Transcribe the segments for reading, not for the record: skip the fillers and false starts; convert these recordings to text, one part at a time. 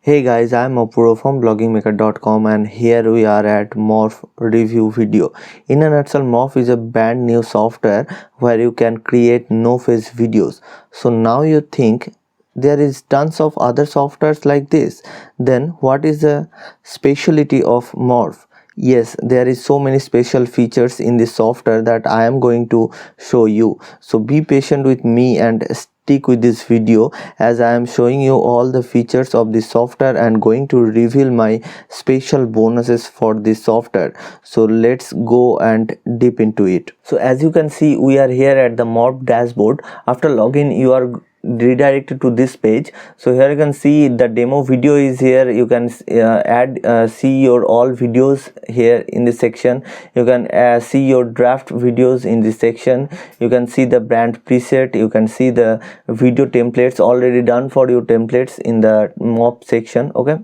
Hey guys, I'm Apurba from bloggingmaker.com and here we are at Morph Review video. In a nutshell, Morph is a brand new software where you can create no-face videos. So now you think there is tons of other softwares like this. Then what is the specialty of Morph? Yes, there is so many special features in this software that I am going to show you. So be patient with me and stick with this video as I am showing you all the features of this software and going to reveal my special bonuses for this software. So let's go and dip into it. So as you can see, we are here at the Morph dashboard. After login, you are redirected to this page. So here you can see the demo video is here. You can see your all videos here in this section. You can see your draft videos in this section. You can see the brand preset. You can see the video templates already done for your templates in the Morph section. Okay,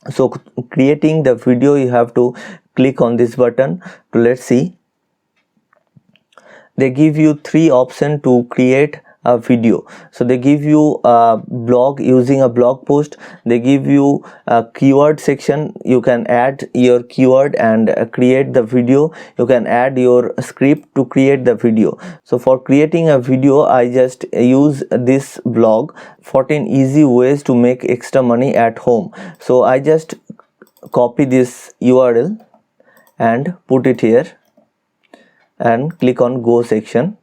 so creating the video, you have to click on this button. So let's see, they give you three options to create a video. So they give you a blog using a blog post. They give you a keyword section. You can add your keyword and create the video. You can add your script to create the video. So for creating a video, I just use this blog, 14 easy ways to make extra money at home. So I just copy this URL and put it here and click on go section.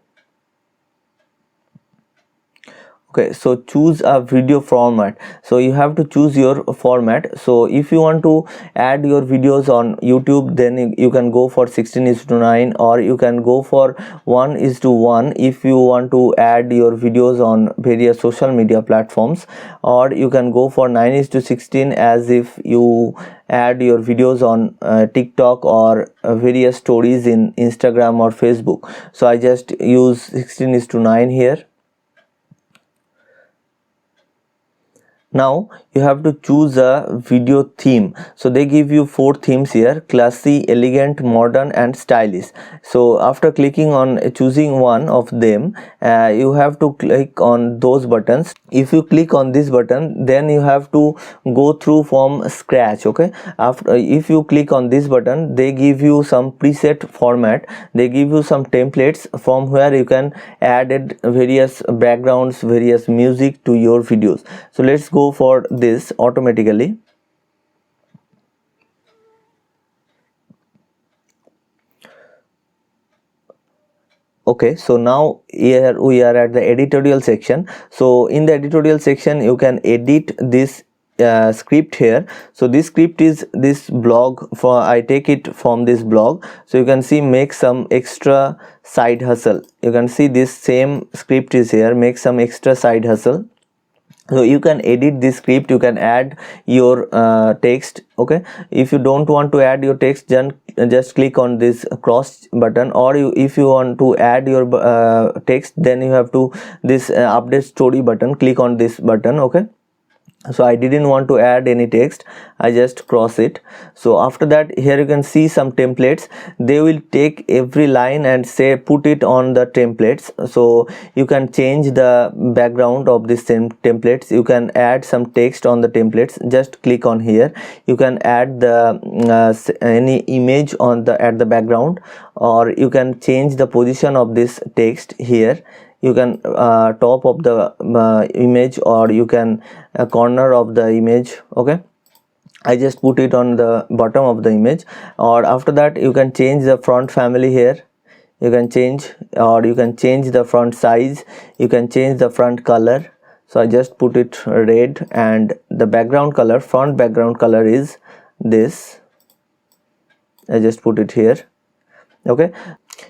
Okay, so choose a video format. So you have to choose your format. So if you want to add your videos on YouTube, then you can go for 16:9, or you can go for 1:1 if you want to add your videos on various social media platforms, or you can go for 9:16 as if you add your videos on TikTok or various stories in Instagram or Facebook. So I just use 16:9 here. Now you have to choose a video theme. So they give you 4 themes here: classy, elegant, modern and stylish. So after clicking on choosing one of them, you have to click on those buttons. If you click on this button, then you have to go through from scratch. Okay, after if you click on this button, they give you some preset format. They give you some templates from where you can add various backgrounds, various music to your videos. So let's go for this automatically. Okay, so now here we are at the editorial section. So in the editorial section, you can edit this script here. So this script is this blog, for I take it from this blog. So you can see, make some extra side hustle. You can see this same script is here, make some extra side hustle. So you can edit this script, you can add your text. Okay, if you don't want to add your text, then just click on this cross button, or if you want to add your text, then you have to this update story button, click on this button. Okay, so I didn't want to add any text, I just cross it. So after that, here you can see some templates. They will take every line and say put it on the templates. So you can change the background of this templates. You can add some text on the templates. Just click on here. You can add the any image on the at the background, or you can change the position of this text here. You can top of the image, or you can corner of the image. Okay, I just put it on the bottom of the image. Or after that, you can change the font family here. You can change, or you can change the font size. You can change the font color. So I just put it red, and the background color, font background color is this. I just put it here. Okay,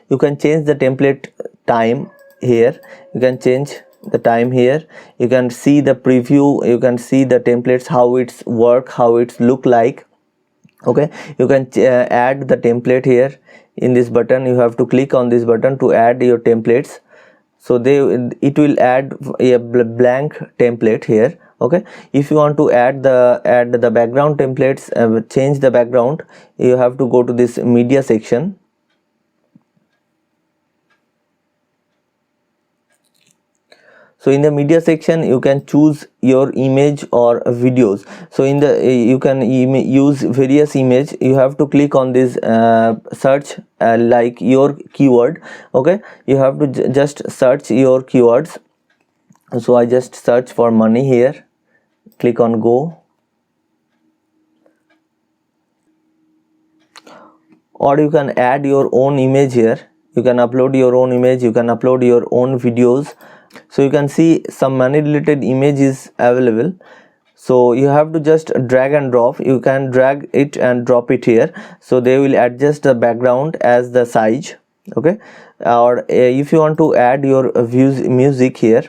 you can change the template time here. You can change the time here. You can see the preview. You can see the templates, how it's work, how it's look like. Okay, you can add the template here in this button. You have to click on this button to add your templates. So it will add a blank template here. Okay, if you want to add the background templates, change the background, you have to go to this media section. So in the media section you can choose your image or videos. So in the you can use various image. You have to click on this search like your keyword. Okay, you have to just search your keywords. So I just search for money here, click on go. Or you can add your own image here. You can upload your own image, you can upload your own videos. So you can see some money related images available. So you have to just drag and drop. You can drag it and drop it here, so they will adjust the background as the size. Okay, or if you want to add your views music here,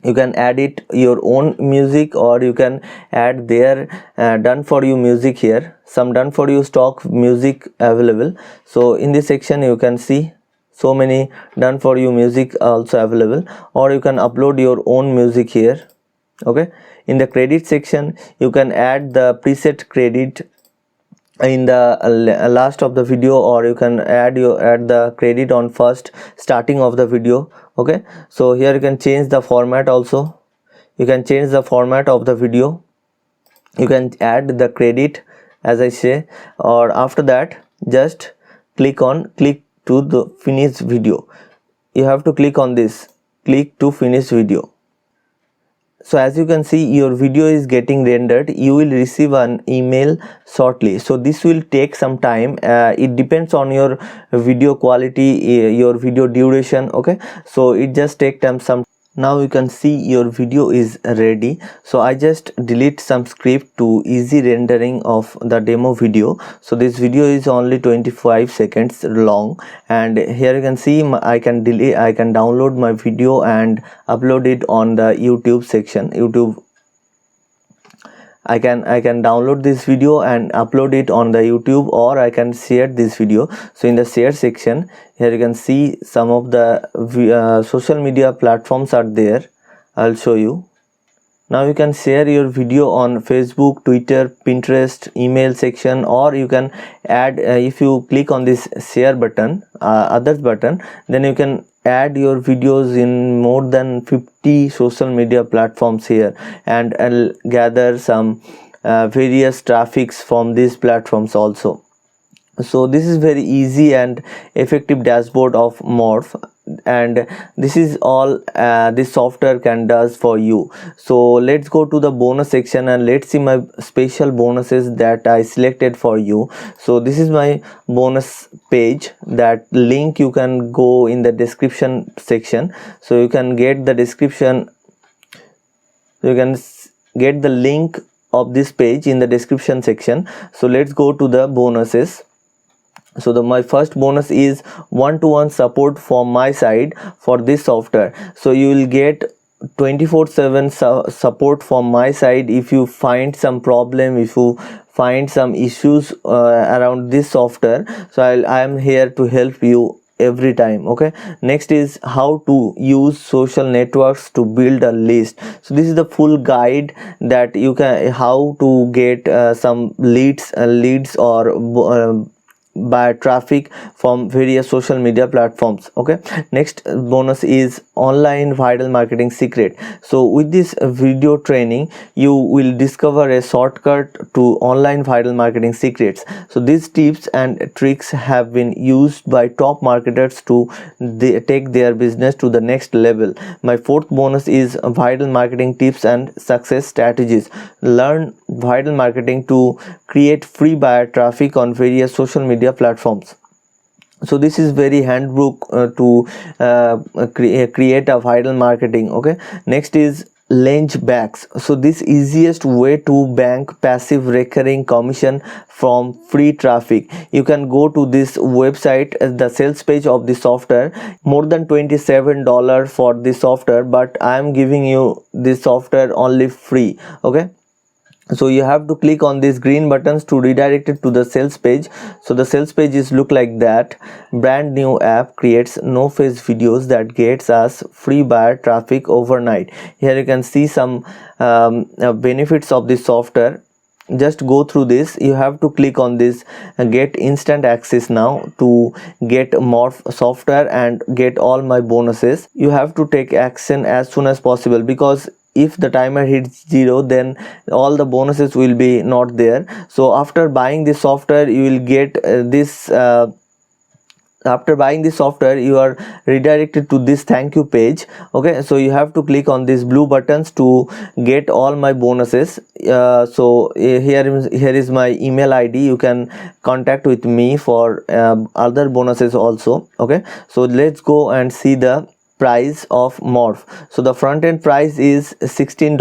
you can add it your own music, or you can add their done for you music here. Some done for you stock music available. So in this section you can see so many done for you music also available, or you can upload your own music here. Okay, in the credit section you can add the preset credit in the last of the video, or you can add the credit on first starting of the video. Okay, so here you can change the format also. You can change the format of the video. You can add the credit as I say, or after that just click to the finish video. You have to click on this, click to finish video. So as you can see, your video is getting rendered. You will receive an email shortly. So this will take some time. It depends on your video quality, your video duration. Okay, so it just take time some. Now you can see your video is ready. So I just delete some script to easy rendering of the demo video. So this video is only 25 seconds long, and here you can see I can download my video and upload it on the YouTube section. I can download this video and upload it on the YouTube, or I can share this video. So in the share section here you can see some of the social media platforms are there. I'll show you. Now you can share your video on Facebook, Twitter, Pinterest, email section, or you can add if you click on this share button, others button, then you can add your videos in more than 50 social media platforms here, and I'll gather some various traffics from these platforms also. So this is very easy and effective dashboard of Morph, and this is all this software can does for you. So let's go to the bonus section and let's see my special bonuses that I selected for you. So this is my bonus page. That link you can go in the description section, so you can get the description. You can get the link of this page in the description section. So let's go to the bonuses. So my first bonus is one-to-one support from my side for this software. So you will get 24/7 support from my side. If you find some problem, if you find some issues around this software, so I am here to help you every time. Okay, next is how to use social networks to build a list. So this is the full guide that you can how to get some leads or by traffic from various social media platforms. Okay, next bonus is online viral marketing secret. So with this video training you will discover a shortcut to online viral marketing secrets. So these tips and tricks have been used by top marketers to take their business to the next level. My fourth bonus is viral marketing tips and success strategies. Learn viral marketing to create free buyer traffic on various social media platforms. So this is very handbook to create a viral marketing. Okay, next is launch backs. So this easiest way to bank passive recurring commission from free traffic. You can go to this website, the sales page of the software, more than $27 for this software, but I am giving you this software only free. Okay, so you have to click on these green buttons to redirect it to the sales page. So the sales page is look like that. Brand new app creates no face videos that gets us free buyer traffic overnight. Here you can see some benefits of this software. just go through this. You have to click on this get instant access now to get Morph software and get all my bonuses. You have to take action as soon as possible, because if the timer hits 0, then all the bonuses will be not there. So after buying this software, you will get this after buying this software, you are redirected to this thank you page. Okay, so you have to click on these blue buttons to get all my bonuses. Here is my email ID. You can contact with me for other bonuses also. Okay, so let's go and see the price of Morph. So the front end price is $16,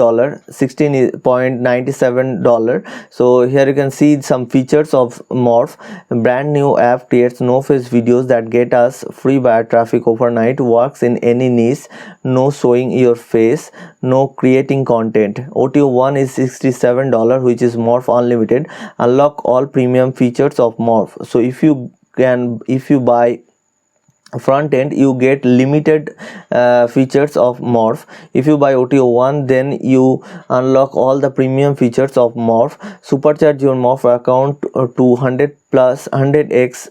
$16.97. so here you can see some features of Morph. Brand new app, creates no face videos that get us free buyer traffic overnight, works in any niche, no showing your face, no creating content. OTO 1 is $67, which is Morph Unlimited. Unlock all premium features of Morph. So if you buy front end, you get limited features of Morph. If you buy OTO 1, then you unlock all the premium features of Morph. Supercharge your Morph account to 100x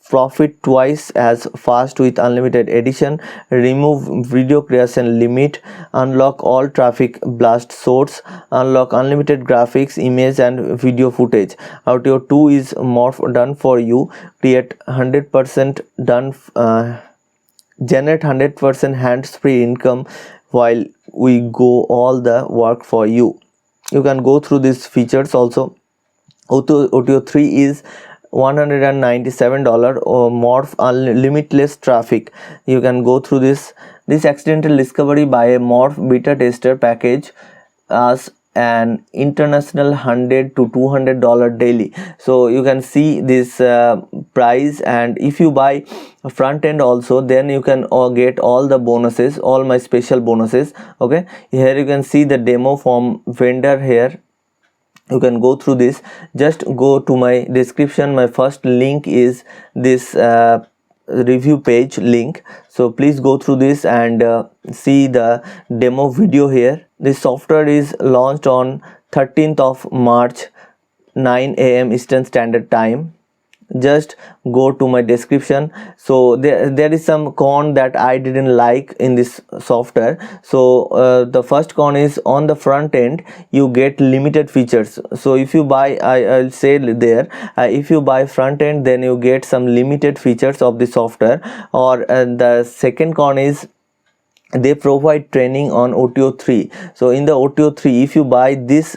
profit twice as fast with unlimited edition. Remove video creation limit. Unlock all traffic blast source. Unlock unlimited graphics, image and video footage. OTO 2 is Morph done for you. Create 100% done, generate 100% hands-free income while we go all the work for you. You can go through these features also. OTO 3 is $197 or Morph limitless traffic. You can go through this accidental discovery by a Morph beta tester package as an international $100 to $200 daily. So you can see this price, and if you buy front end also, then you can get all the bonuses, all my special bonuses. Okay, here you can see the demo from vendor. Here you can go through this. Just go to my description. My first link is this review page link, so please go through this and see the demo video here. This software is launched on 13th of March 9 AM Eastern Standard Time. Just go to my description. So there is some con that I didn't like in this software. So the first con is on the front end you get limited features. So if you buy, I'll say there, if you buy front end, then you get some limited features of the software. Or the second con is they provide training on OTO 3. So in the OTO 3, if you buy this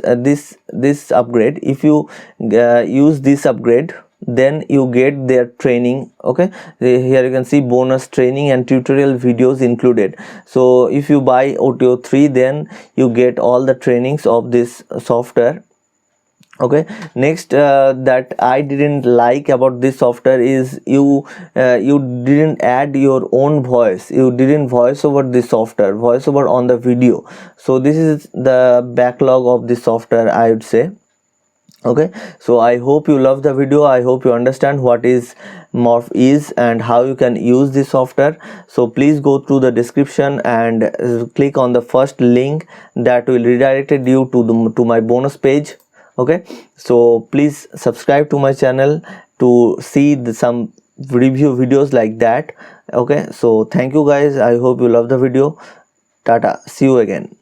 upgrade, if you use this upgrade, then you get their training. Okay, here you can see bonus training and tutorial videos included. So if you buy OTO 3, then you get all the trainings of this software. Okay, next that I didn't like about this software is you didn't add your own voice. You didn't voice over this software, voice over on the video. So this is the backlog of this software, I would say. Okay, so I hope you love the video. I hope you understand what is Morph is and how you can use this software. So please go through the description and click on the first link that will redirect you to my bonus page. Okay, so please subscribe to my channel to see some review videos like that. Okay, so thank you guys. I hope you love the video. Tata, see you again.